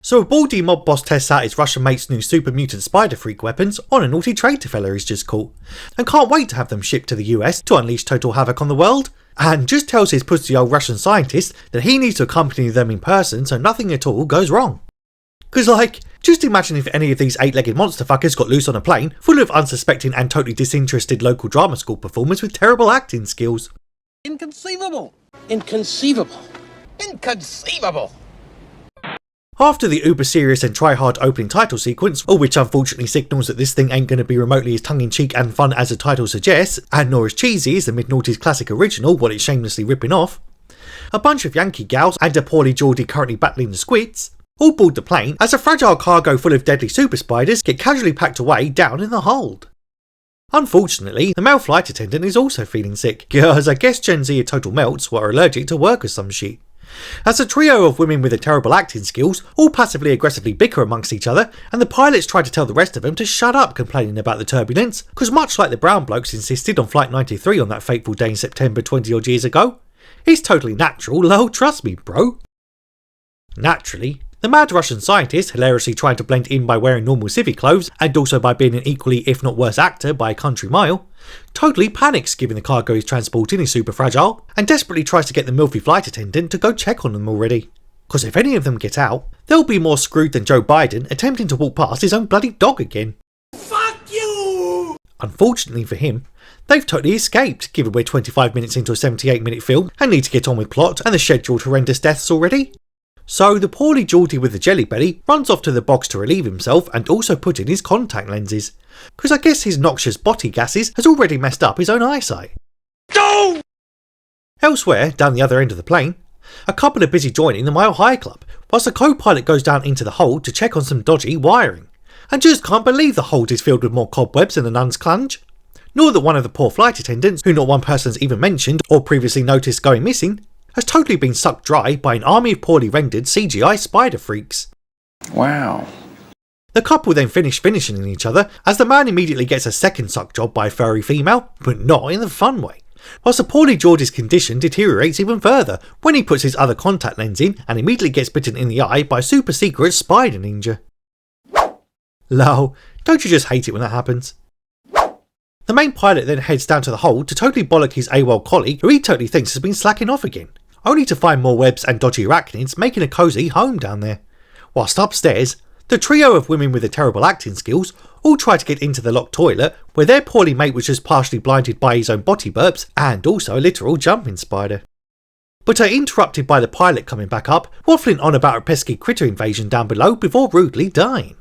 So a baldy mob boss tests out his Russian mate's new super mutant spider freak weapons on a naughty traitor fella he's just caught, and can't wait to have them shipped to the US to unleash total havoc on the world, and just tells his pussy old Russian scientist that he needs to accompany them in person so nothing at all goes wrong. Cause just imagine if any of these 8-legged monster fuckers got loose on a plane full of unsuspecting and totally disinterested local drama school performers with terrible acting skills. Inconceivable! Inconceivable! Inconceivable! After the uber serious and try-hard opening title sequence, all which unfortunately signals that this thing ain't going to be remotely as tongue-in-cheek and fun as the title suggests, and nor as cheesy as the mid-noughties classic original what it's shamelessly ripping off, a bunch of Yankee gals and a poorly Geordie currently battling the squids all board the plane as a fragile cargo full of deadly super spiders get casually packed away down in the hold. Unfortunately, the male flight attendant is also feeling sick, because I guess Gen Z are total melts who are allergic to work or some shit. As a trio of women with the terrible acting skills all passively aggressively bicker amongst each other, and the pilots try to tell the rest of them to shut up complaining about the turbulence, because much like the brown blokes insisted on Flight 93 on that fateful day in September 20 odd years ago, it's totally natural, lol, trust me bro. Naturally, the mad Russian scientist, hilariously trying to blend in by wearing normal civvy clothes and also by being an equally if not worse actor by a country mile, totally panics given the cargo he's transporting is super fragile and desperately tries to get the milfy flight attendant to go check on them already. Cause if any of them get out, they'll be more screwed than Joe Biden attempting to walk past his own bloody dog again. Fuck you! Unfortunately for him, they've totally escaped given we're 25 minutes into a 78-minute film and need to get on with plot and the scheduled horrendous deaths already. So the poorly Geordie with the jelly belly runs off to the box to relieve himself and also put in his contact lenses, because I guess his noxious body gases has already messed up his own eyesight. No! Elsewhere, down the other end of the plane, a couple are busy joining the Mile High Club, whilst the co-pilot goes down into the hold to check on some dodgy wiring, and just can't believe the hold is filled with more cobwebs than a nun's clunge, nor that one of the poor flight attendants, who not one person's even mentioned or previously noticed going missing, has totally been sucked dry by an army of poorly rendered CGI spider freaks. Wow. The couple then finish finishing each other as the man immediately gets a second suck job by a furry female, but not in the fun way, whilst the poorly Geordie's condition deteriorates even further when he puts his other contact lens in and immediately gets bitten in the eye by a super secret spider ninja. Lol, don't you just hate it when that happens? The main pilot then heads down to the hold to totally bollock his AWOL colleague who he totally thinks has been slacking off again, only to find more webs and dodgy arachnids making a cosy home down there. Whilst upstairs, the trio of women with the terrible acting skills all try to get into the locked toilet where their poorly mate was just partially blinded by his own body burps and also a literal jumping spider. But are interrupted by the pilot coming back up, waffling on about a pesky critter invasion down below before rudely dying.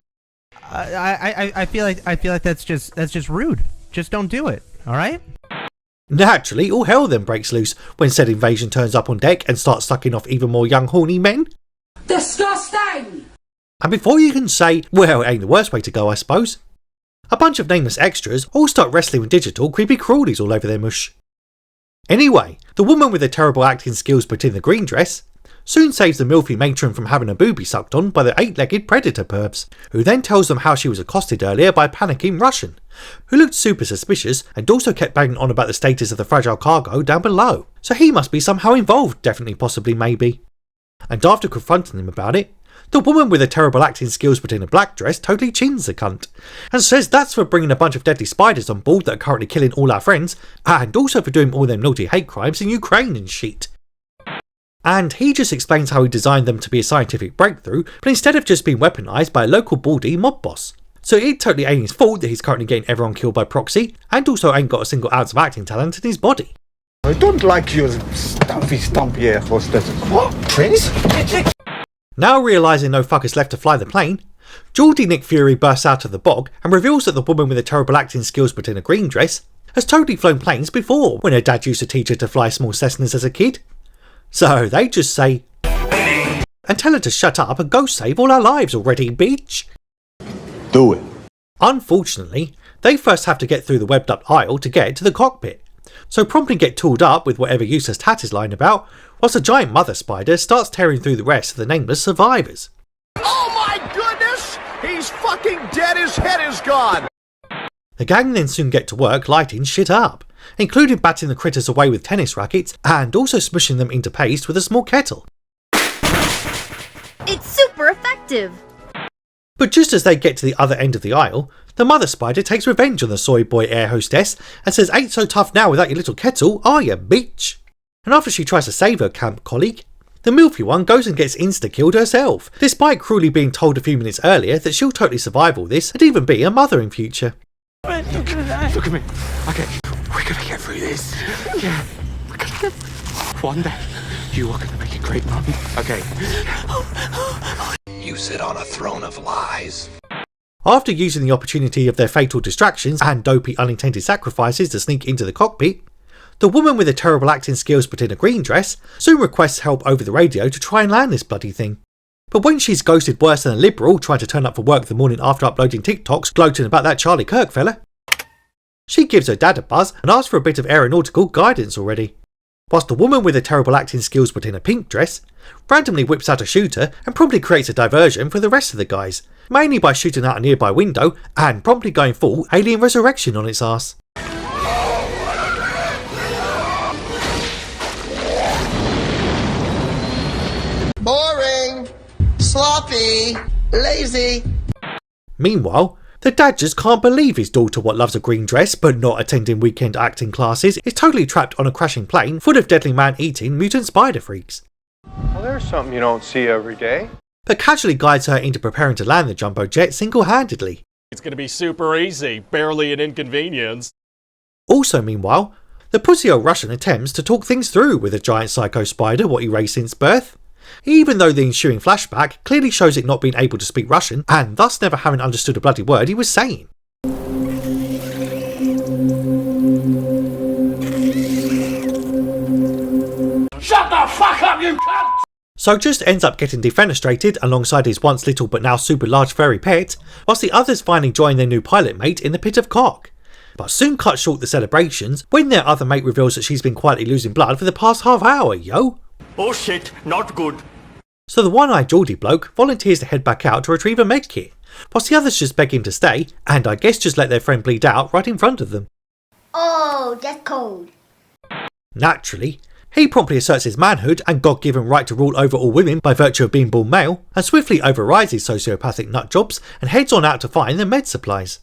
I feel like that's just rude. Just don't do it, alright? Naturally, all hell then breaks loose when said invasion turns up on deck and starts sucking off even more young horny men. Disgusting! And before you can say, well, it ain't the worst way to go I suppose, a bunch of nameless extras all start wrestling with digital creepy crawlies all over their mush. Anyway, the woman with the terrible acting skills but in the green dress soon saves the milfy matron from having a boobie sucked on by the 8-legged predator perps, who then tells them how she was accosted earlier by a panicking Russian, who looked super suspicious and also kept banging on about the status of the fragile cargo down below, so he must be somehow involved, definitely, possibly, maybe. And after confronting them about it, the woman with the terrible acting skills but in a black dress totally chins the cunt, and says that's for bringing a bunch of deadly spiders on board that are currently killing all our friends, and also for doing all them naughty hate crimes in Ukraine and shit. And he just explains how he designed them to be a scientific breakthrough, but instead of just being weaponised by a local baldy mob boss. So it totally ain't his fault that he's currently getting everyone killed by proxy, and also ain't got a single ounce of acting talent in his body. I don't like your stumpy air hostess. What, Prince? Now realising no fuckers left to fly the plane, Geordie Nick Fury bursts out of the bog and reveals that the woman with the terrible acting skills but in a green dress has totally flown planes before when her dad used to teach her to fly small Cessnas as a kid. So they just say, and tell her to shut up and go save all our lives already, bitch. Do it. Unfortunately, they first have to get through the webbed up aisle to get to the cockpit, so promptly get tooled up with whatever useless tat is lying about, whilst a giant mother spider starts tearing through the rest of the nameless survivors. Oh my goodness! He's fucking dead, his head is gone! The gang then soon get to work lighting shit up, including batting the critters away with tennis rackets and also smushing them into paste with a small kettle. It's super effective! effective. But just as they get to the other end of the aisle, the mother spider takes revenge on the soy boy air hostess and says, "Ain't so tough now without your little kettle, are ya, bitch?" And after she tries to save her camp colleague, the milfy one goes and gets insta-killed herself, despite cruelly being told a few minutes earlier that she'll totally survive all this and even be a mother in future. Look at me. Okay, we're gonna get through this. Yeah, we're gonna get through. One day, you are gonna make a great mom. Okay. You sit on a throne of lies. After using the opportunity of their fatal distractions and dopey unintended sacrifices to sneak into the cockpit, the woman with the terrible acting skills but in a green dress soon requests help over the radio to try and land this bloody thing. But when she's ghosted worse than a liberal trying to turn up for work the morning after uploading TikToks gloating about that Charlie Kirk fella, she gives her dad a buzz and asks for a bit of aeronautical guidance already. Whilst the woman with the terrible acting skills but in a pink dress randomly whips out a shooter and promptly creates a diversion for the rest of the guys, mainly by shooting out a nearby window and promptly going full Alien Resurrection on its ass. Boring, sloppy, lazy. Meanwhile, the dad just can't believe his daughter, what loves a green dress but not attending weekend acting classes, is totally trapped on a crashing plane full of deadly man-eating mutant spider freaks. Well, there's something you don't see every day. But casually guides her into preparing to land the jumbo jet single-handedly. It's gonna be super easy, barely an inconvenience. Also meanwhile, the pussy old Russian attempts to talk things through with a giant psycho spider what he raised since birth, even though the ensuing flashback clearly shows it not being able to speak Russian and thus never having understood a bloody word he was saying. Shut the fuck up, you cunt! So just ends up getting defenestrated alongside his once little but now super large furry pet, whilst the others finally join their new pilot mate in the pit of cock. But soon cut short the celebrations when their other mate reveals that she's been quietly losing blood for the past half hour, yo! Oh shit, not good. So the one-eyed Geordie bloke volunteers to head back out to retrieve a medkit, whilst the others just beg him to stay and I guess just let their friend bleed out right in front of them. Oh, that's cold. Naturally, he promptly asserts his manhood and God-given right to rule over all women by virtue of being born male, and swiftly overrides his sociopathic nutjobs and heads on out to find the med supplies.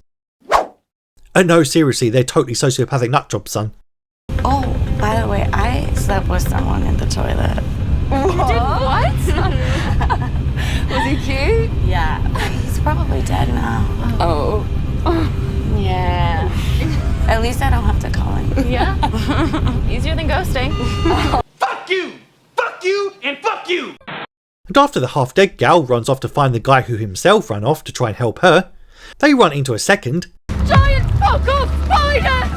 No, seriously, they're totally sociopathic nutjobs, son. Oh, by the way, I slept with someone in the toilet. You did what? Was he cute? Yeah, he's probably dead now. Oh. Yeah. At least I don't have to call him. Yeah? Easier than ghosting. Fuck you! Fuck you! And fuck you! And after the half-dead gal runs off to find the guy who himself ran off to try and help her, they run into a second Giant fuck-off spider!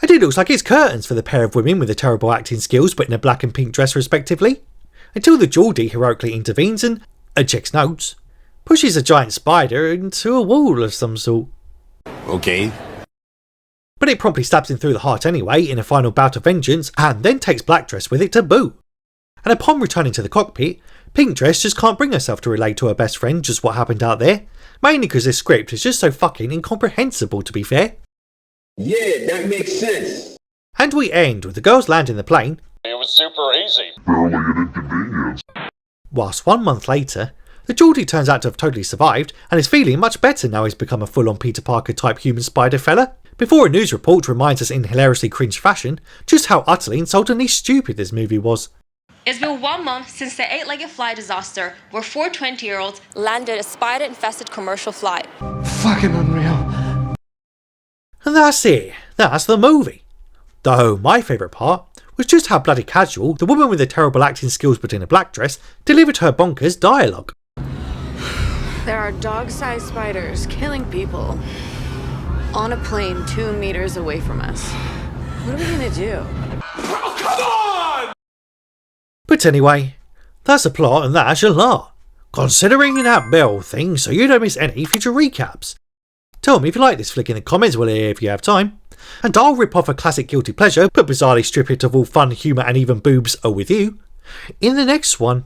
and it looks like it's curtains for the pair of women with the terrible acting skills but in a black and pink dress respectively, until the Geordie heroically intervenes and, checks notes, pushes a giant spider into a wall of some sort. Okay. But it promptly stabs him through the heart anyway in a final bout of vengeance and then takes Black Dress with it to boot. And upon returning to the cockpit, Pink Dress just can't bring herself to relay to her best friend just what happened out there, mainly because this script is just so fucking incomprehensible to be fair. Yeah, that makes sense. And we end with the girls landing the plane. It was super easy. Whilst 1 month later, the Geordie turns out to have totally survived and is feeling much better now he's become a full-on Peter Parker type human spider fella, before a news report reminds us in hilariously cringe fashion just how utterly insultingly stupid this movie was. It's been 1 month since the eight-legged fly disaster where 4 20-year-olds landed a spider-infested commercial flight. Fucking unreal. And that's it. That's the movie. Though my favourite part was just how bloody casual the woman with the terrible acting skills but in a black dress delivered her bonkers dialogue. There are dog-sized spiders killing people on a plane 2 meters away from us. What are we gonna do? Oh, come on! But anyway, that's the plot and that's your lot. Considering that bell thing so you don't miss any future recaps. Tell me if you like this flick in the comments well if you have time. And I'll rip off a classic guilty pleasure but bizarrely strip it of all fun, humour and even boobs with you in the next one.